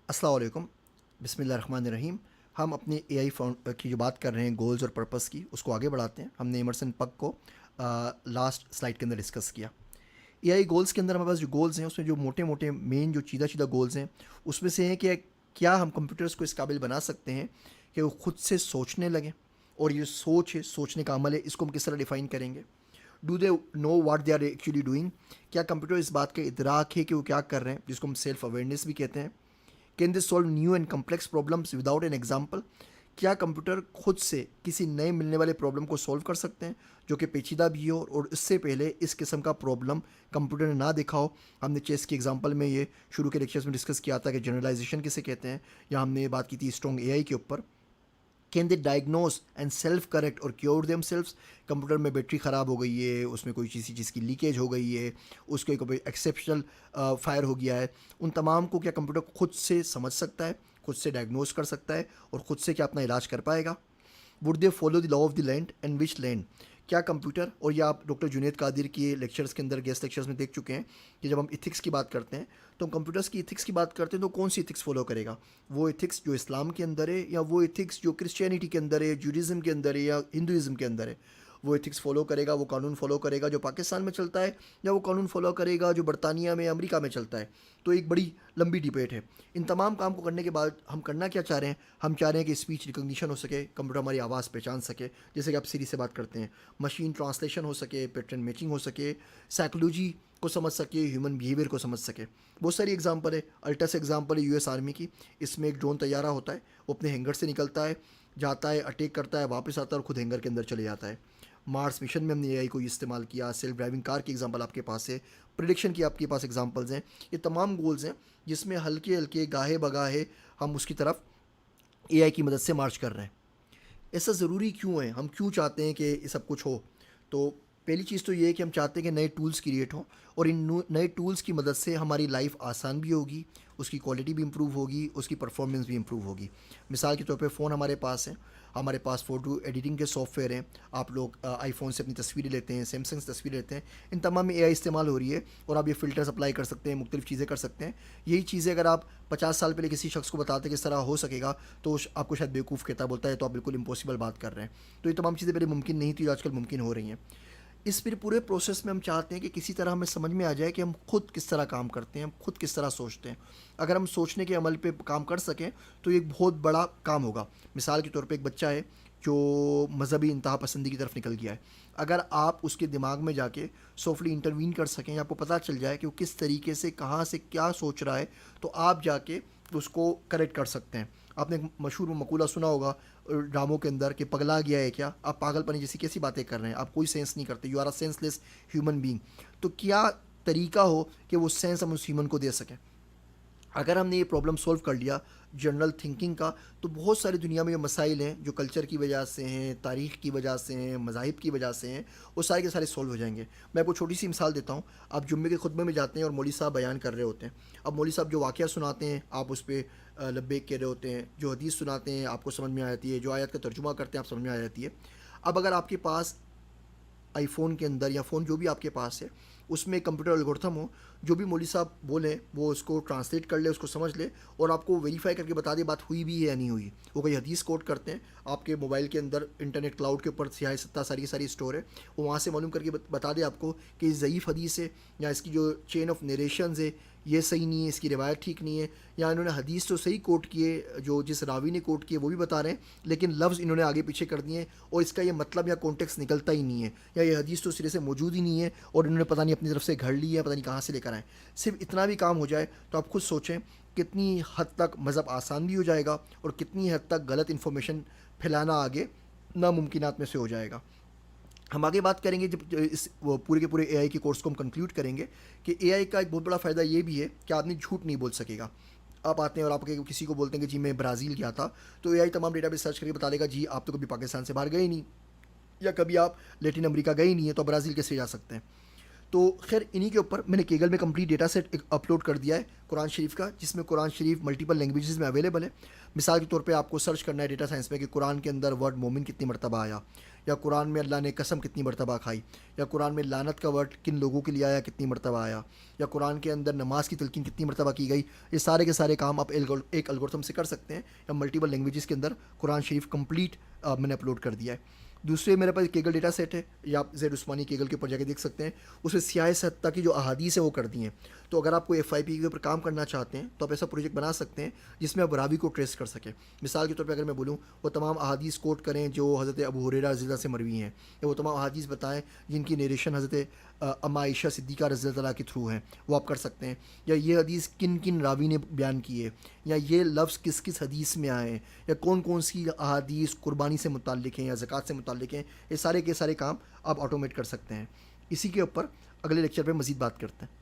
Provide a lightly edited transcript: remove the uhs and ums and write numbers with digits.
السلام علیکم. بسم اللہ الرحمن الرحیم. ہم اپنے اے آئی کی جو بات کر رہے ہیں گولز اور پرپس کی، اس کو آگے بڑھاتے ہیں. ہم نے ایمرسن پک کو لاسٹ سلائڈ کے اندر ڈسکس کیا. اے آئی گولز کے اندر ہمارے پاس جو گولز ہیں اس میں جو موٹے موٹے مین جو چیدہ گولز ہیں اس میں سے ہیں کہ کیا ہم کمپیوٹرز کو اس قابل بنا سکتے ہیں کہ وہ خود سے سوچنے لگیں، اور یہ سوچ ہے، سوچنے کا عمل ہے، اس کو ہم کس طرح ڈیفائن کریں گے. Do they know what they are actually doing. کیا کمپیوٹر اس بات کا ادراک ہے کہ وہ کیا کر رہے ہیں، جس کو ہم سیلف اویئرنیس بھی کہتے ہیں. Can they solve new and complex problems without an example. کیا کمپیوٹر خود سے کسی نئے ملنے والے پرابلم کو سولو کر سکتے ہیں جو کہ پیچیدہ بھی ہو اور اس سے پہلے اس قسم کا پرابلم کمپیوٹر نے نہ دیکھا ہو. ہم نے چیس کی ایگزامپل میں یہ شروع کے لیکچرز میں ڈسکس کیا تھا کہ جنرلائزیشن کسے کہتے ہیں، یا ہم نے یہ بات کی تھی اسٹرانگ اے آئی کے اوپر. Can they diagnose and self correct اور کیور دیم سیلفس. کمپیوٹر میں بیٹری خراب ہو گئی ہے، اس میں کوئی چیز کی لیکیج ہو گئی ہے، اس کو کوئی ایکسیپشنل فائر ہو گیا ہے، ان تمام کو کیا کمپیوٹر خود سے سمجھ سکتا ہے، خود سے ڈائگنوز کر سکتا ہے اور خود سے کیا اپنا علاج کر پائے گا. Would they follow the law of the land and which land. کیا کمپیوٹر، اور یہ آپ ڈاکٹر جنید قادر کی لیکچرز کے اندر گیسٹ لیکچرز میں دیکھ چکے ہیں کہ جب ہم ایتھکس کی بات کرتے ہیں تو ہم کمپیوٹرز کی ایتھکس کی بات کرتے ہیں تو کون سی ایتھکس فالو کرے گا؟ وہ ایتھکس جو اسلام کے اندر ہے، یا وہ ایتھکس جو کرسچینٹی کے اندر ہے، جوڈیزم کے اندر ہے، یا ہندوازم کے اندر ہے؟ وہ ایتھکس فالو کرے گا، وہ قانون فالو کرے گا جو پاکستان میں چلتا ہے، یا وہ قانون فالو کرے گا جو برطانیہ میں، امریکہ میں چلتا ہے؟ تو ایک بڑی لمبی ڈبیٹ ہے. ان تمام کام کو کرنے کے بعد ہم کرنا کیا چاہ رہے ہیں؟ ہم چاہ رہے ہیں کہ اسپیچ ریکگنیشن ہو سکے، کمپیوٹر ہماری آواز پہچان سکے جیسے کہ آپ سیری سے بات کرتے ہیں، مشین ٹرانسلیشن ہو سکے، پیٹرن میچنگ ہو سکے، سائیکولوجی کو سمجھ سکے، ہیومن بیہیویئر کو سمجھ سکے. بہت ساری ایگزامپل ہے. الٹس ایگزامپل ہے یو ایس آرمی کی. اس میں ایک ڈرون طیارہ ہوتا ہے، وہ اپنے ہینگر سے نکلتا ہے، جاتا ہے، اٹیک کرتا ہے، واپس آتا ہے اور خود ہینگر کے اندر چلے جاتا ہے. مارس مشن میں ہم نے اے آئی کو استعمال کیا. سیلف ڈرائیونگ کار کی ایگزامپل آپ کے پاس ہے. پریڈکشن کی آپ کے پاس ایگزامپلز ہیں. یہ تمام گولز ہیں جس میں ہلکے ہلکے گاہے بگاہے ہم اس کی طرف اے آئی کی مدد سے مارچ کر رہے ہیں. ایسا ضروری کیوں ہے؟ ہم کیوں چاہتے ہیں کہ یہ سب کچھ ہو؟ تو پہلی چیز تو یہ ہے کہ ہم چاہتے ہیں کہ نئے ٹولز کریٹ ہوں، اور ان نئے ٹولز کی مدد سے ہماری لائف آسان بھی ہوگی، اس کی کوالٹی بھی امپروو ہوگی، اس کی پرفارمنس بھی امپروو ہوگی. مثال کے طور پہ فون ہمارے پاس ہے، ہمارے پاس فوٹو ایڈیٹنگ کے سافٹ ویئر ہیں. آپ لوگ آئی فون سے اپنی تصویریں لیتے ہیں، سیمسنگ سے تصویریں لیتے ہیں، ان تمام میں اے آئی استعمال ہو رہی ہے، اور آپ یہ فلٹرز اپلائی کر سکتے ہیں، مختلف چیزیں کر سکتے ہیں. یہی چیزیں اگر آپ 50 سال پہلے کسی شخص کو بتاتے کہ اس طرح ہو سکے گا تو آپ کو شاید بیوقوف کہتا، بولتا ہے تو آپ بالکل امپاسبل بات کر رہے ہیں. تو یہ تمام چیزیں پہلے ممکن نہیں تھی جو آج کل ممکن ہو رہی ہیں. اس پھر پورے پروسیس میں ہم چاہتے ہیں کہ کسی طرح ہمیں سمجھ میں آ جائے کہ ہم خود کس طرح کام کرتے ہیں، ہم خود کس طرح سوچتے ہیں. اگر ہم سوچنے کے عمل پہ کام کر سکیں تو یہ ایک بہت بڑا کام ہوگا. مثال کے طور پہ ایک بچہ ہے جو مذہبی انتہا پسندی کی طرف نکل گیا ہے. اگر آپ اس کے دماغ میں جا کے سافٹلی انٹروین کر سکیں، یا آپ کو پتہ چل جائے کہ وہ کس طریقے سے کہاں سے کیا سوچ رہا ہے، تو آپ جا کے اس کو کریکٹ کر سکتے ہیں. آپ نے ایک مشہور مقولہ سنا ہوگا ڈراموں کے اندر کہ پگلا گیا ہے کیا، آپ پاگل پنی جیسی کیسی باتیں کر رہے ہیں، آپ کوئی سینس نہیں کرتے، you are a senseless human being. تو کیا طریقہ ہو کہ وہ سینس ہم اس ہیومن کو دے سکیں. اگر ہم نے یہ پرابلم سولو کر لیا جنرل تھنکنگ کا، تو بہت ساری دنیا میں جو مسائل ہیں جو کلچر کی وجہ سے ہیں، تاریخ کی وجہ سے ہیں، مذاہب کی وجہ سے ہیں، وہ سارے کے سارے سولو ہو جائیں گے. میں آپ کو چھوٹی سی مثال دیتا ہوں. آپ جمعے کے خطبے میں جاتے ہیں اور مولوی صاحب بیان کر رہے ہوتے ہیں. اب مولوی صاحب جو واقعہ سناتے ہیں آپ اس پہ لبیک کہہ رہے ہوتے ہیں، جو حدیث سناتے ہیں آپ کو سمجھ میں آ جاتی ہے، جو آیت کا ترجمہ کرتے ہیں آپ سمجھ میں آ جاتی ہے. اب اگر آپ کے پاس آئی فون کے اندر یا فون جو بھی آپ کے پاس ہے اس میں کمپیوٹر الگورتھم ہو، جو بھی مولوی صاحب بولیں وہ اس کو ٹرانسلیٹ کر لے، اس کو سمجھ لے، اور آپ کو ویریفائی کر کے بتا دے بات ہوئی بھی ہے یا نہیں ہوئی. وہ کوئی حدیث کوٹ کرتے ہیں، آپ کے موبائل کے اندر انٹرنیٹ کلاؤڈ کے اوپر سیاہ ستہ ساری کی ساری اسٹور ہے، وہ وہاں سے معلوم کر کے بتا دے آپ کو کہ یہ ضعیف حدیث ہے، یا اس کی جو چین آف نیریشنز ہے یہ صحیح نہیں ہے، اس کی روایت ٹھیک نہیں ہے، یا انہوں نے حدیث تو صحیح کوٹ کیے، جو جس راوی نے کوٹ کیے وہ بھی بتا رہے ہیں لیکن لفظ انہوں نے آگے پیچھے کر دیے ہیں، اور اس کا یہ مطلب یا کانٹیکس نکلتا ہی نہیں ہے، یا یہ حدیث تو سرے سے موجود ہی نہیں ہے اور انہوں نے پتہ نہیں اپنی طرف سے گھڑ لی ہے، پتہ نہیں کہاں سے لے کر آئے. صرف اتنا بھی کام ہو جائے تو آپ خود سوچیں کتنی حد تک مذہب آسان بھی ہو جائے گا، اور کتنی حد تک غلط انفارمیشن پھیلانا آگے ناممکنات میں سے ہو جائے گا. ہم آگے بات کریں گے جب اس وہ پورے کے پورے اے آئی کے کورس کو ہم کنکلیوڈ کریں گے کہ اے آئی کا ایک بہت بڑا فائدہ یہ بھی ہے کہ آدمی جھوٹ نہیں بول سکے گا. آپ آتے ہیں اور آپ کسی کو بولتے ہیں کہ جی میں برازیل گیا تھا، تو اے آئی تمام ڈیٹا بیس سرچ کر کے بتا دے گا جی آپ تو کبھی پاکستان سے باہر گئے ہی نہیں، یا کبھی آپ لیٹن امریکہ گئے ہی نہیں ہیں، تو برازیل کیسے جا سکتے ہیں. تو خیر انہی کے اوپر میں نے کیگل میں کمپلیٹ ڈیٹا سیٹ اپلوڈ کر دیا ہے قرآن شریف کا، جس میں قرآن شریف ملٹیپل لینگویجز میں اویلیبل ہے. مثال کے طور پہ آپ کو سرچ کرنا ہے ڈیٹا سائنس میں کہ قرآن کے اندر ورڈ مومن کتنی مرتبہ آیا، یا قرآن میں اللہ نے قسم کتنی مرتبہ کھائی، یا قرآن میں لعنت کا ورڈ کن لوگوں کے لیے آیا کتنی مرتبہ آیا، یا قرآن کے اندر نماز کی تلقین کتنی مرتبہ کی گئی. یہ سارے کے سارے کام آپ ایک الگورتھم سے کر سکتے ہیں، یا ملٹیپل لینگویجز کے اندر قرآن شریف کمپلیٹ میں نے اپلوڈ کر دیا ہے. دوسرے میرے پاس کیگل ڈیٹا سیٹ ہے، یا آپ زید عثمانی کیگل کے اوپر جا کے دیکھ سکتے ہیں. اس میں سیاہ ستہ کی جو احادیث ہیں وہ کر دی ہیں. تو اگر آپ کو ایف آئی پی کے اوپر کام کرنا چاہتے ہیں تو آپ ایسا پروجیکٹ بنا سکتے ہیں جس میں آپ راوی کو ٹریس کر سکیں. مثال کے طور پہ اگر میں بولوں وہ تمام احادیث کوٹ کریں جو حضرت ابو ہریرہ رضی اللہ سے مروی ہیں، یا وہ تمام احادیث بتائیں جن کی نیریشن حضرت اما عائشہ صدیقہ رضی اللہ تعالیٰ کے تھرو ہیں، وہ آپ کر سکتے ہیں. یا یہ حدیث کن کن راوی نے بیان کی ہے، یا یہ لفظ کس کس حدیث میں آئے ہیں، یا کون کون سی احادیث قربانی سے متعلق ہیں یا زکوٰۃ سے متعلق ہیں. یہ سارے کے سارے کام آپ آٹومیٹ کر سکتے ہیں. اسی کے اوپر اگلے لیکچر پہ مزید بات کرتے ہیں.